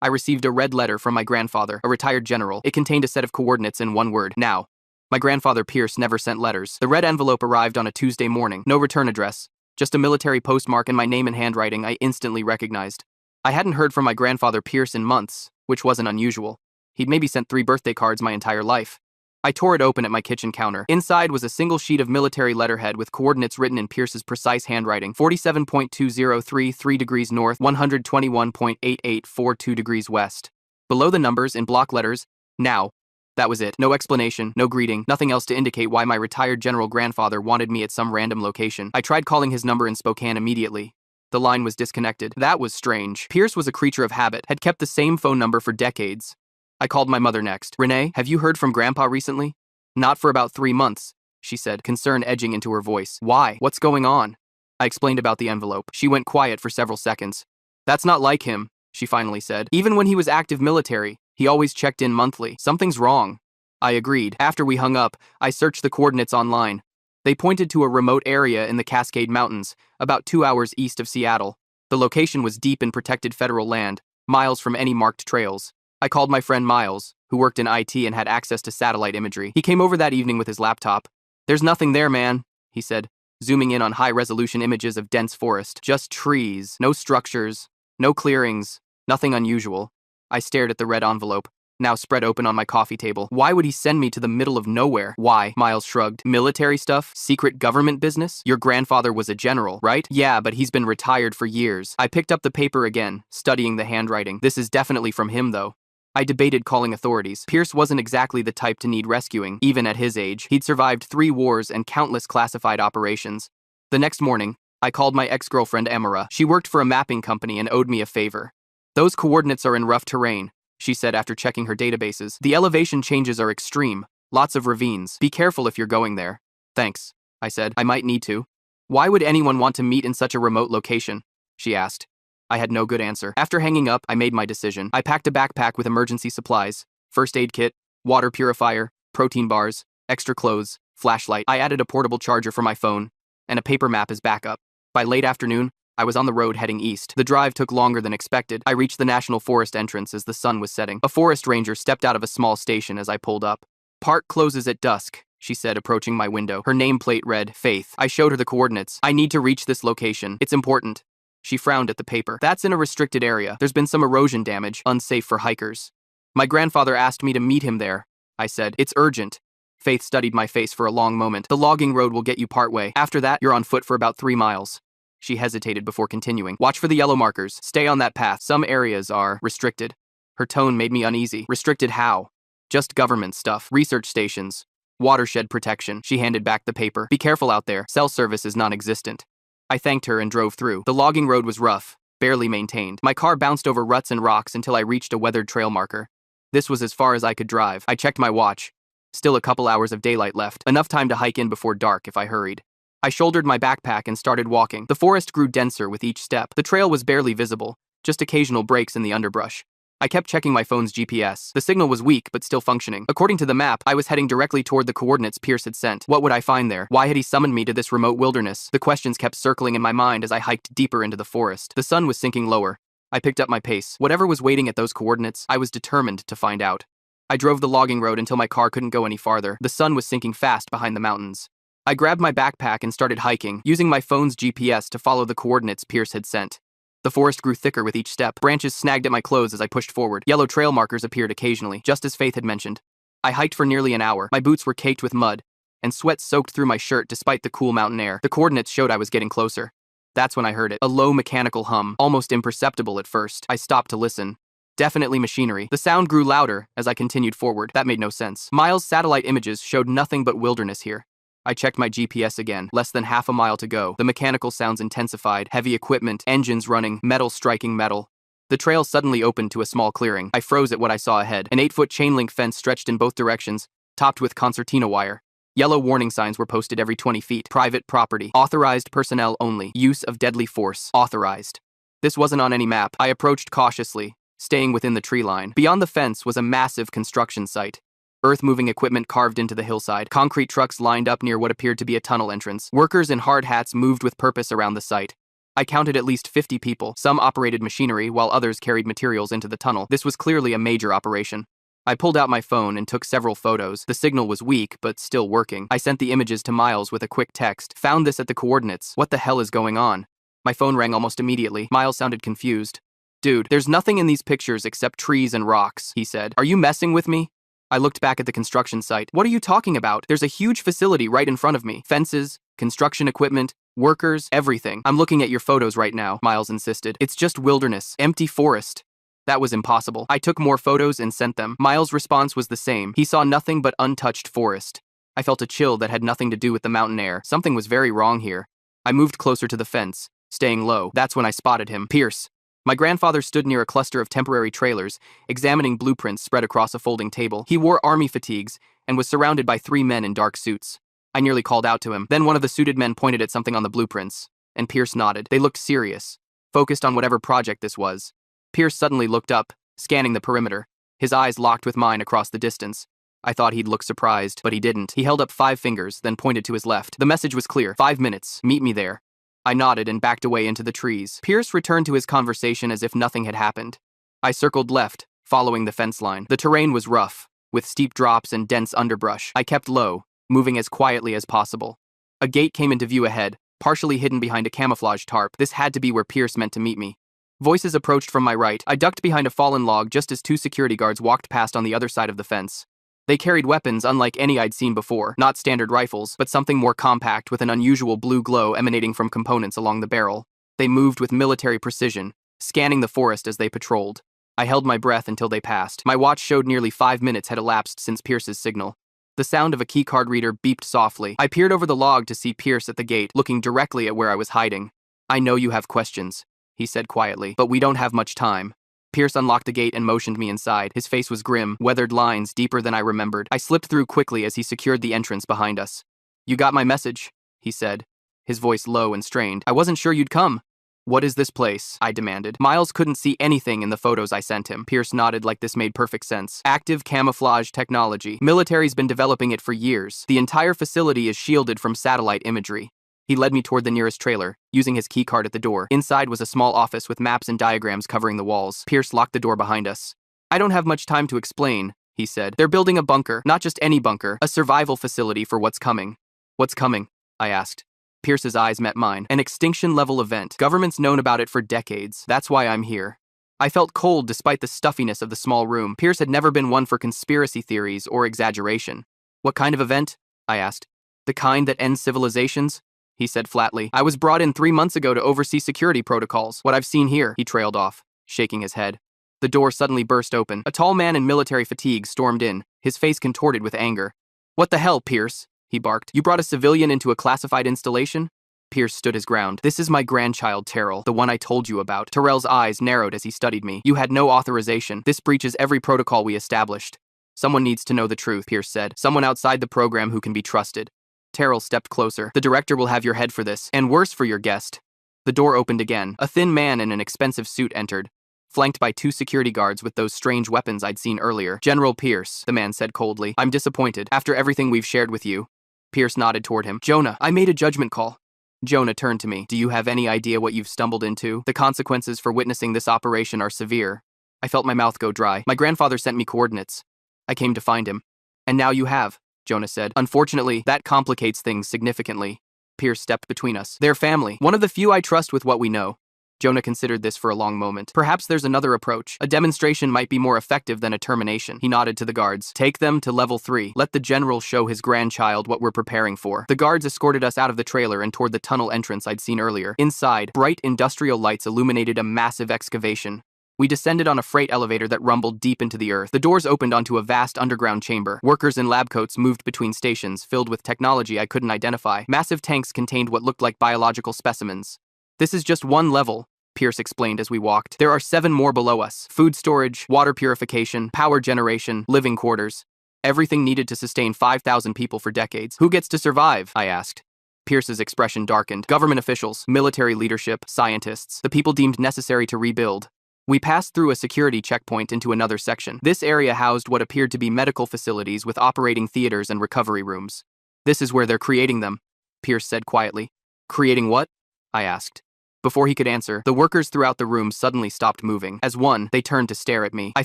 I received a red letter from my grandfather, a retired general. It contained a set of coordinates in one word: now. My grandfather Pierce never sent letters. The red envelope arrived on a Tuesday morning. No return address. Just a military postmark and my name in handwriting I instantly recognized. I hadn't heard from my grandfather Pierce in months, which wasn't unusual. He'd maybe sent 3 birthday cards my entire life. I tore it open at my kitchen counter. Inside was a single sheet of military letterhead with coordinates written in Pierce's precise handwriting: 47.2033 degrees north, 121.8842 degrees west. Below the numbers, in block letters, now. That was it. No explanation, no greeting, nothing else to indicate why my retired general grandfather wanted me at some random location. I tried calling his number in Spokane immediately. The line was disconnected. That was strange. Pierce was a creature of habit, had kept the same phone number for decades. I called my mother next. "Renee, have you heard from Grandpa recently?" "Not for about 3 months, she said, concern edging into her voice. "Why? What's going on?" I explained about the envelope. She went quiet for several seconds. "That's not like him," she finally said. "Even when he was active military, he always checked in monthly. Something's wrong." I agreed. After we hung up, I searched the coordinates online. They pointed to a remote area in the Cascade Mountains, about 2 hours east of Seattle. The location was deep in protected federal land, miles from any marked trails. I called my friend Miles, who worked in IT and had access to satellite imagery. He came over that evening with his laptop. "There's nothing there, man," he said, zooming in on high-resolution images of dense forest. "Just trees, no structures, no clearings, nothing unusual." I stared at the red envelope, now spread open on my coffee table. Why would he send me to the middle of nowhere? "Why?" Miles shrugged. "Military stuff? Secret government business? Your grandfather was a general, right?" "Yeah, but he's been retired for years." I picked up the paper again, studying the handwriting. "This is definitely from him, though." I debated calling authorities. Pierce wasn't exactly the type to need rescuing, even at his age. He'd survived 3 wars and countless classified operations. The next morning, I called my ex-girlfriend Emira. She worked for a mapping company and owed me a favor. "Those coordinates are in rough terrain," she said after checking her databases. "The elevation changes are extreme, lots of ravines. Be careful if you're going there." "Thanks," I said. "I might need to." "Why would anyone want to meet in such a remote location?" she asked. I had no good answer. After hanging up, I made my decision. I packed a backpack with emergency supplies: first aid kit, water purifier, protein bars, extra clothes, flashlight. I added a portable charger for my phone, and a paper map as backup. By late afternoon, I was on the road heading east. The drive took longer than expected. I reached the National Forest entrance as the sun was setting. A forest ranger stepped out of a small station as I pulled up. "Park closes at dusk," she said, approaching my window. Her nameplate read, Faith. I showed her the coordinates. "I need to reach this location. It's important." She frowned at the paper. "That's in a restricted area. There's been some erosion damage, unsafe for hikers." "My grandfather asked me to meet him there," I said. "It's urgent." Faith studied my face for a long moment. "The logging road will get you partway. After that, you're on foot for about 3 miles. She hesitated before continuing. "Watch for the yellow markers. Stay on that path. Some areas are restricted." Her tone made me uneasy. "Restricted how?" "Just government stuff. Research stations. Watershed protection." She handed back the paper. "Be careful out there. Cell service is non-existent." I thanked her and drove through. The logging road was rough, barely maintained. My car bounced over ruts and rocks until I reached a weathered trail marker. This was as far as I could drive. I checked my watch. Still a couple hours of daylight left, enough time to hike in before dark if I hurried. I shouldered my backpack and started walking. The forest grew denser with each step. The trail was barely visible, just occasional breaks in the underbrush. I kept checking my phone's GPS. The signal was weak, but still functioning. According to the map, I was heading directly toward the coordinates Pierce had sent. What would I find there? Why had he summoned me to this remote wilderness? The questions kept circling in my mind as I hiked deeper into the forest. The sun was sinking lower. I picked up my pace. Whatever was waiting at those coordinates, I was determined to find out. I drove the logging road until my car couldn't go any farther. The sun was sinking fast behind the mountains. I grabbed my backpack and started hiking, using my phone's GPS to follow the coordinates Pierce had sent. The forest grew thicker with each step. Branches snagged at my clothes as I pushed forward. Yellow trail markers appeared occasionally, just as Faith had mentioned. I hiked for nearly an hour. My boots were caked with mud, and sweat soaked through my shirt despite the cool mountain air. The coordinates showed I was getting closer. That's when I heard it. A low mechanical hum, almost imperceptible at first. I stopped to listen. Definitely machinery. The sound grew louder as I continued forward. That made no sense. Miles' satellite images showed nothing but wilderness here. I checked my GPS again. Less than half a mile to go. The mechanical sounds intensified. Heavy equipment, engines running, metal striking metal. The trail suddenly opened to a small clearing. I froze at what I saw ahead. An 8-foot chain-link fence stretched in both directions, topped with concertina wire. Yellow warning signs were posted every 20 feet. Private property. Authorized personnel only. Use of deadly force. Authorized. This wasn't on any map. I approached cautiously, staying within the tree line. Beyond the fence was a massive construction site. Earth-moving equipment carved into the hillside. Concrete trucks lined up near what appeared to be a tunnel entrance. Workers in hard hats moved with purpose around the site. I counted at least 50 people. Some operated machinery, while others carried materials into the tunnel. This was clearly a major operation. I pulled out my phone and took several photos. The signal was weak, but still working. I sent the images to Miles with a quick text. Found this at the coordinates. What the hell is going on? My phone rang almost immediately. Miles sounded confused. Dude, there's nothing in these pictures except trees and rocks, he said. Are you messing with me? I looked back at the construction site. What are you talking about? There's a huge facility right in front of me. Fences, construction equipment, workers, everything. I'm looking at your photos right now, Miles insisted. It's just wilderness, empty forest. That was impossible. I took more photos and sent them. Miles' response was the same. He saw nothing but untouched forest. I felt a chill that had nothing to do with the mountain air. Something was very wrong here. I moved closer to the fence, staying low. That's when I spotted him. Pierce. My grandfather stood near a cluster of temporary trailers, examining blueprints spread across a folding table. He wore army fatigues and was surrounded by 3 men in dark suits. I nearly called out to him. Then one of the suited men pointed at something on the blueprints, and Pierce nodded. They looked serious, focused on whatever project this was. Pierce suddenly looked up, scanning the perimeter. His eyes locked with mine across the distance. I thought he'd look surprised, but he didn't. He held up 5 fingers, then pointed to his left. The message was clear. 5 minutes. Meet me there. I nodded and backed away into the trees. Pierce returned to his conversation as if nothing had happened. I circled left, following the fence line. The terrain was rough, with steep drops and dense underbrush. I kept low, moving as quietly as possible. A gate came into view ahead, partially hidden behind a camouflage tarp. This had to be where Pierce meant to meet me. Voices approached from my right. I ducked behind a fallen log just as 2 security guards walked past on the other side of the fence. They carried weapons unlike any I'd seen before, not standard rifles, but something more compact with an unusual blue glow emanating from components along the barrel. They moved with military precision, scanning the forest as they patrolled. I held my breath until they passed. My watch showed nearly 5 minutes had elapsed since Pierce's signal. The sound of a keycard reader beeped softly. I peered over the log to see Pierce at the gate, looking directly at where I was hiding. I know you have questions, he said quietly, but we don't have much time. Pierce unlocked the gate and motioned me inside. His face was grim, weathered lines deeper than I remembered. I slipped through quickly as he secured the entrance behind us. You got my message, he said, his voice low and strained. I wasn't sure you'd come. What is this place? I demanded. Miles couldn't see anything in the photos I sent him. Pierce nodded like this made perfect sense. Active camouflage technology. Military's been developing it for years. The entire facility is shielded from satellite imagery. He led me toward the nearest trailer, using his keycard at the door. Inside was a small office with maps and diagrams covering the walls. Pierce locked the door behind us. I don't have much time to explain, he said. They're building a bunker, not just any bunker, a survival facility for what's coming. What's coming? I asked. Pierce's eyes met mine. An extinction-level event. Government's known about it for decades. That's why I'm here. I felt cold despite the stuffiness of the small room. Pierce had never been one for conspiracy theories or exaggeration. What kind of event? I asked. The kind that ends civilizations? He said flatly. I was brought in 3 months ago to oversee security protocols. What I've seen here, he trailed off, shaking his head. The door suddenly burst open. A tall man in military fatigues stormed in, his face contorted with anger. What the hell, Pierce? He barked. You brought a civilian into a classified installation? Pierce stood his ground. This is my grandchild, Terrell, the one I told you about. Terrell's eyes narrowed as he studied me. You had no authorization. This breaches every protocol we established. Someone needs to know the truth, Pierce said. Someone outside the program who can be trusted. Terrell stepped closer. The director will have your head for this, and worse for your guest. The door opened again. A thin man in an expensive suit entered, flanked by 2 security guards with those strange weapons I'd seen earlier. General Pierce, the man said coldly. I'm disappointed, after everything we've shared with you. Pierce nodded toward him. Jonah, I made a judgment call. Jonah turned to me. Do you have any idea what you've stumbled into? The consequences for witnessing this operation are severe. I felt my mouth go dry. My grandfather sent me coordinates. I came to find him. And now you have, Jonah said. Unfortunately, that complicates things significantly. Pierce stepped between us. They're family, one of the few I trust with what we know. Jonah considered this for a long moment. Perhaps there's another approach. A demonstration might be more effective than a termination. He nodded to the guards. Take them to level 3. Let the general show his grandchild what we're preparing for. The guards escorted us out of the trailer and toward the tunnel entrance I'd seen earlier. Inside, bright industrial lights illuminated a massive excavation. We descended on a freight elevator that rumbled deep into the earth. The doors opened onto a vast underground chamber. Workers in lab coats moved between stations, filled with technology I couldn't identify. Massive tanks contained what looked like biological specimens. This is just one level, Pierce explained as we walked. There are 7 more below us. Food storage, water purification, power generation, living quarters. Everything needed to sustain 5,000 people for decades. Who gets to survive? I asked. Pierce's expression darkened. Government officials, military leadership, scientists, the people deemed necessary to rebuild. We passed through a security checkpoint into another section. This area housed what appeared to be medical facilities with operating theaters and recovery rooms. This is where they're creating them, Pierce said quietly. Creating what? I asked. Before he could answer, the workers throughout the room suddenly stopped moving. As one, they turned to stare at me. I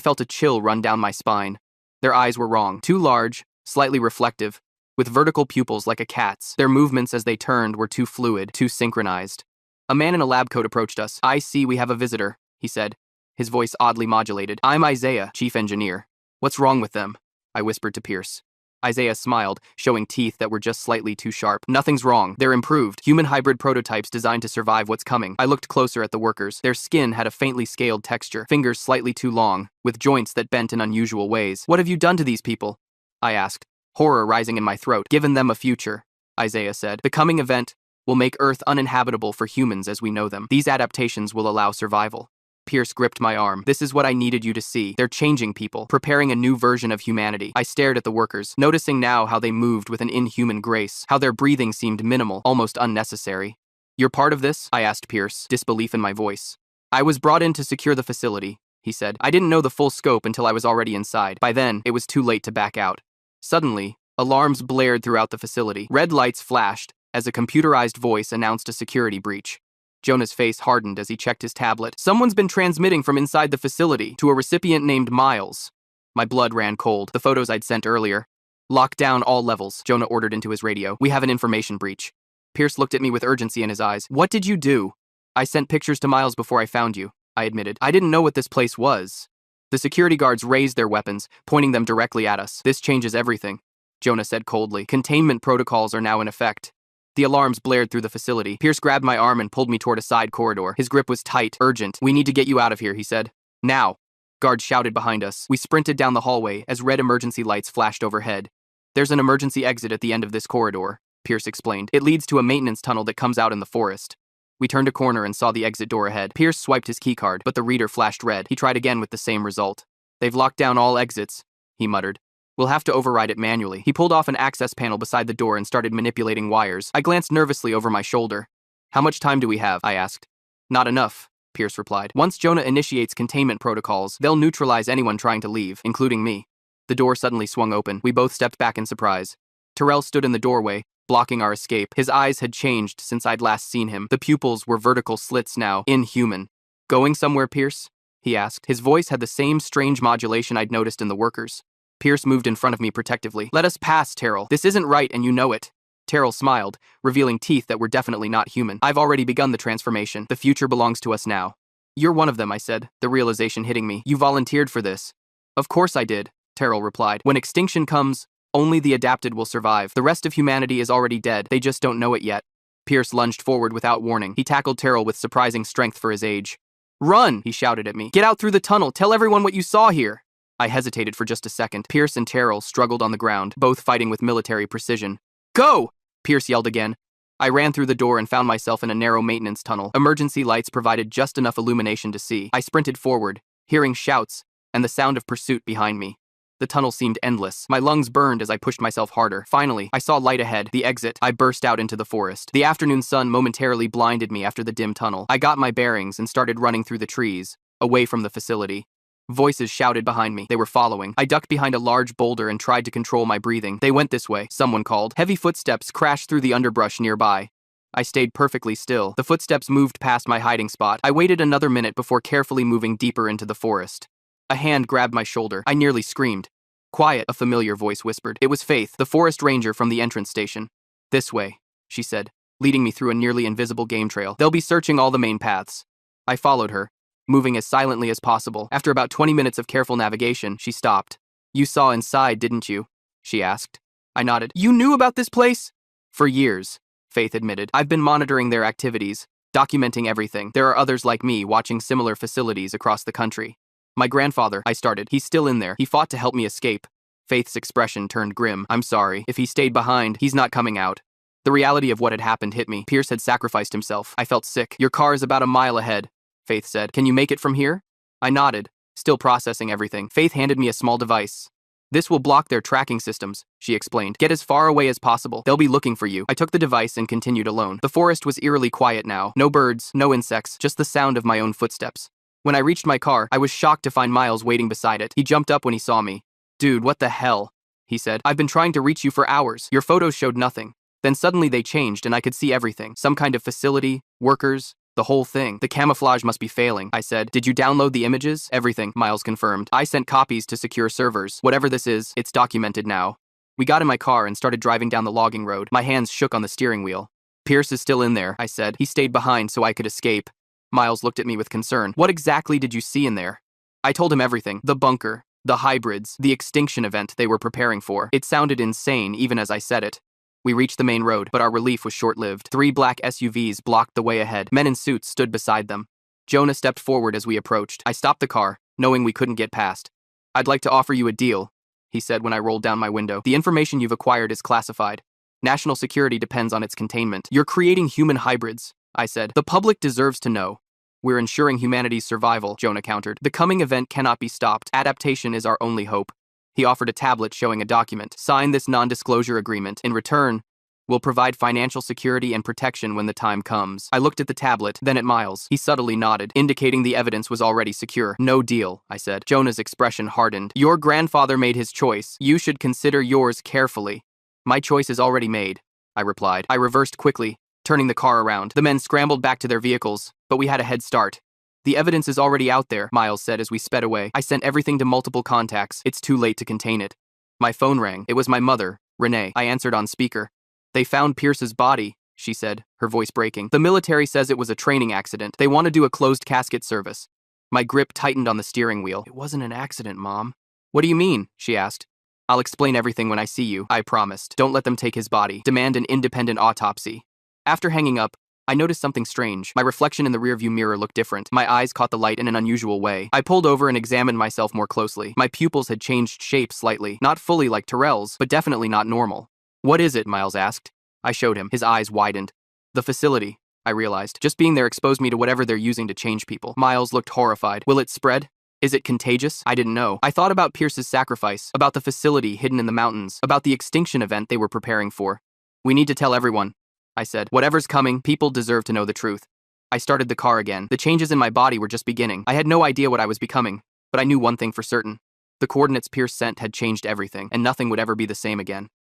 felt a chill run down my spine. Their eyes were wrong. Too large, slightly reflective, with vertical pupils like a cat's. Their movements as they turned were too fluid, too synchronized. A man in a lab coat approached us. "I see we have a visitor," he said, his voice oddly modulated. "I'm Isaiah, chief engineer." "What's wrong with them?" I whispered to Pierce. Isaiah smiled, showing teeth that were just slightly too sharp. "Nothing's wrong. They're improved. Human hybrid prototypes designed to survive what's coming." I looked closer at the workers. Their skin had a faintly scaled texture, fingers slightly too long, with joints that bent in unusual ways. "What have you done to these people?" I asked, horror rising in my throat. "Given them a future," Isaiah said. "The coming event will make Earth uninhabitable for humans as we know them. These adaptations will allow survival." Pierce gripped my arm. "This is what I needed you to see. They're changing people, preparing a new version of humanity." I stared at the workers, noticing now how they moved with an inhuman grace, how their breathing seemed minimal, almost unnecessary. "You're part of this?" I asked Pierce, disbelief in my voice. "I was brought in to secure the facility," he said. "I didn't know the full scope until I was already inside. By then, it was too late to back out." Suddenly, alarms blared throughout the facility. Red lights flashed as a computerized voice announced a security breach. Jonah's face hardened as he checked his tablet. "Someone's been transmitting from inside the facility to a recipient named Miles." My blood ran cold. The photos I'd sent earlier. "Lock down all levels," Jonah ordered into his radio. "We have an information breach." Pierce looked at me with urgency in his eyes. "What did you do?" "I sent pictures to Miles before I found you," I admitted. "I didn't know what this place was." The security guards raised their weapons, pointing them directly at us. "This changes everything," Jonah said coldly. "Containment protocols are now in effect." The alarms blared through the facility. Pierce grabbed my arm and pulled me toward a side corridor. His grip was tight, urgent. "We need to get you out of here," he said. "Now." Guards shouted behind us. We sprinted down the hallway as red emergency lights flashed overhead. "There's an emergency exit at the end of this corridor," Pierce explained. "It leads to a maintenance tunnel that comes out in the forest." We turned a corner and saw the exit door ahead. Pierce swiped his keycard, but the reader flashed red. He tried again with the same result. "They've locked down all exits," he muttered. "We'll have to override it manually." He pulled off an access panel beside the door and started manipulating wires. I glanced nervously over my shoulder. "How much time do we have?" I asked. "Not enough," Pierce replied. "Once Jonah initiates containment protocols, they'll neutralize anyone trying to leave, including me." The door suddenly swung open. We both stepped back in surprise. Terrell stood in the doorway, blocking our escape. His eyes had changed since I'd last seen him. The pupils were vertical slits now, inhuman. "Going somewhere, Pierce?" he asked. His voice had the same strange modulation I'd noticed in the workers. Pierce moved in front of me protectively. "Let us pass, Terrell. This isn't right and you know it." Terrell smiled, revealing teeth that were definitely not human. "I've already begun the transformation. The future belongs to us now." "You're one of them," I said, the realization hitting me. "You volunteered for this." "Of course I did," Terrell replied. "When extinction comes, only the adapted will survive. The rest of humanity is already dead. They just don't know it yet." Pierce lunged forward without warning. He tackled Terrell with surprising strength for his age. "Run!" he shouted at me. "Get out through the tunnel. Tell everyone what you saw here." I hesitated for just a second. Pierce and Terrell struggled on the ground, both fighting with military precision. "Go!" Pierce yelled again. I ran through the door and found myself in a narrow maintenance tunnel. Emergency lights provided just enough illumination to see. I sprinted forward, hearing shouts and the sound of pursuit behind me. The tunnel seemed endless. My lungs burned as I pushed myself harder. Finally, I saw light ahead, the exit. I burst out into the forest. The afternoon sun momentarily blinded me after the dim tunnel. I got my bearings and started running through the trees, away from the facility. Voices shouted behind me. They were following. I ducked behind a large boulder and tried to control my breathing. "They went this way," someone called. Heavy footsteps crashed through the underbrush nearby. I stayed perfectly still. The footsteps moved past my hiding spot. I waited another minute before carefully moving deeper into the forest. A hand grabbed my shoulder. I nearly screamed. "Quiet," a familiar voice whispered. It was Faith, the forest ranger from the entrance station. "This way," she said, leading me through a nearly invisible game trail. "They'll be searching all the main paths." I followed her, moving as silently as possible. After about 20 minutes of careful navigation, she stopped. "You saw inside, didn't you?" she asked. I nodded. "You knew about this place?" "For years," Faith admitted. "I've been monitoring their activities, documenting everything. There are others like me watching similar facilities across the country." "My grandfather," I started. "He's still in there. He fought to help me escape." Faith's expression turned grim. "I'm sorry. If he stayed behind, he's not coming out." The reality of what had happened hit me. Pierce had sacrificed himself. I felt sick. "Your car is about a mile ahead," Faith said. "Can you make it from here?" I nodded, still processing everything. Faith handed me a small device. "This will block their tracking systems," she explained. "Get as far away as possible. They'll be looking for you." I took the device and continued alone. The forest was eerily quiet now. No birds, no insects, just the sound of my own footsteps. When I reached my car, I was shocked to find Miles waiting beside it. He jumped up when he saw me. "Dude, what the hell?" he said. "I've been trying to reach you for hours. Your photos showed nothing." Then suddenly they changed and I could see everything. Some kind of facility, workers, The whole thing. The camouflage must be failing, I said. Did you download the images? Everything, Miles confirmed. I sent copies to secure servers. Whatever this is, it's documented now. We got in my car and started driving down the logging road. My hands shook on the steering wheel. Pierce is still in there, I said. He stayed behind so I could escape. Miles looked at me with concern. What exactly did you see in there? I told him everything. The bunker, the hybrids, the extinction event they were preparing for. It sounded insane even as I said it. We reached the main road, but our relief was short-lived. 3 black SUVs blocked the way ahead. Men in suits stood beside them. Jonah stepped forward as we approached. I stopped the car, knowing we couldn't get past. I'd like to offer you a deal, he said when I rolled down my window. The information you've acquired is classified. National security depends on its containment. You're creating human hybrids, I said. The public deserves to know. We're ensuring humanity's survival, Jonah countered. The coming event cannot be stopped. Adaptation is our only hope. He offered a tablet showing a document. Sign this non-disclosure agreement. In return, we'll provide financial security and protection when the time comes. I looked at the tablet, then at Miles. He subtly nodded, indicating the evidence was already secure. No deal, I said. Jonah's expression hardened. Your grandfather made his choice. You should consider yours carefully. My choice is already made, I replied. I reversed quickly, turning the car around. The men scrambled back to their vehicles, but we had a head start. The evidence is already out there, Miles said as we sped away. I sent everything to multiple contacts. It's too late to contain it. My phone rang. It was my mother, Renee. I answered on speaker. They found Pierce's body, she said, her voice breaking. The military says it was a training accident. They want to do a closed casket service. My grip tightened on the steering wheel. It wasn't an accident, Mom. What do you mean? She asked. I'll explain everything when I see you, I promised. Don't let them take his body. Demand an independent autopsy. After hanging up, I noticed something strange. My reflection in the rearview mirror looked different. My eyes caught the light in an unusual way. I pulled over and examined myself more closely. My pupils had changed shape slightly. Not fully like Terrell's, but definitely not normal. What is it? Miles asked. I showed him. His eyes widened. The facility, I realized. Just being there exposed me to whatever they're using to change people. Miles looked horrified. Will it spread? Is it contagious? I didn't know. I thought about Pierce's sacrifice, about the facility hidden in the mountains, about the extinction event they were preparing for. We need to tell everyone, I said. Whatever's coming, people deserve to know the truth. I started the car again. The changes in my body were just beginning. I had no idea what I was becoming, but I knew one thing for certain. The coordinates Pierce sent had changed everything, and nothing would ever be the same again.